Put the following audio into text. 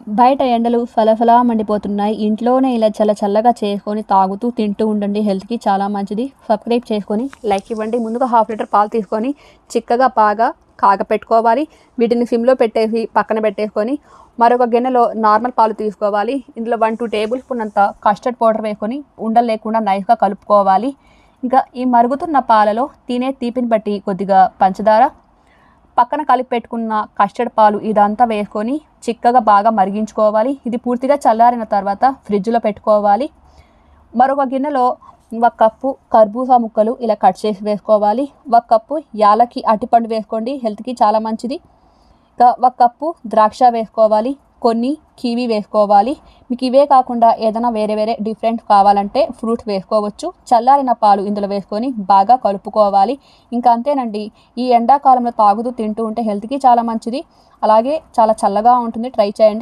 బయట ఎండలు ఫలఫలా మండిపోతున్నాయి. ఇంట్లోనే ఇలా చల్లగా చేసుకొని తాగుతూ తింటూ ఉండండి. హెల్త్‌కి చాలా మంచిది. సబ్స్క్రైబ్ చేసుకొని లైక్ ఇవ్వండి. ముందుగా హాఫ్ లీటర్ పాలు తీసుకొని చిక్కగా బాగా కాగపెట్టుకోవాలి. వీటిని సిమ్‌లో పెట్టేసి పక్కన పెట్టేసుకొని మరొక గిన్నెలో నార్మల్ పాలు తీసుకోవాలి. ఇందులో 1-2 టేబుల్ స్పూన్ అంత కస్టర్డ్ పౌడర్ వేసుకొని ఉండలు లేకుండా నైస్‌గా కలుపుకోవాలి. ఇంకా ఈ మరుగుతున్న పాలలో తినే తీపిని బట్టి కొద్దిగా పంచదార, పక్కన కలిపి పెట్టుకున్న కస్టర్డ్ పాలు ఇదంతా వేసుకొని చిక్కగా బాగా మరిగించుకోవాలి. ఇది పూర్తిగా చల్లారిన తర్వాత ఫ్రిడ్జ్‌లో పెట్టుకోవాలి. మరొక గిన్నెలో 1 కప్పు కర్బూజా ముక్కలు ఇలా కట్ చేసి వేసుకోవాలి. 1 కప్పు యాలకి అరటిపండు వేసుకోండి, హెల్త్‌కి చాలా మంచిది. ఇంకా 1 కప్పు ద్రాక్ష వేసుకోవాలి, కొన్ని కివి వేసుకోవాలి. మీకు ఇవే కాకుండా ఏదైనా వేరే డిఫరెంట్ కావాలంటే ఫ్రూట్స్ వేసుకోవచ్చు. చల్లారిన పాలు ఇందులో వేసుకొని బాగా కలుపుకోవాలి. ఇంకా అంతేనండి. ఈ ఎండాకాలంలో తాగుతూ తింటూ ఉంటే హెల్త్‌కి చాలా మంచిది. అలాగే చాలా చల్లగా ఉంటుంది. ట్రై చేయండి.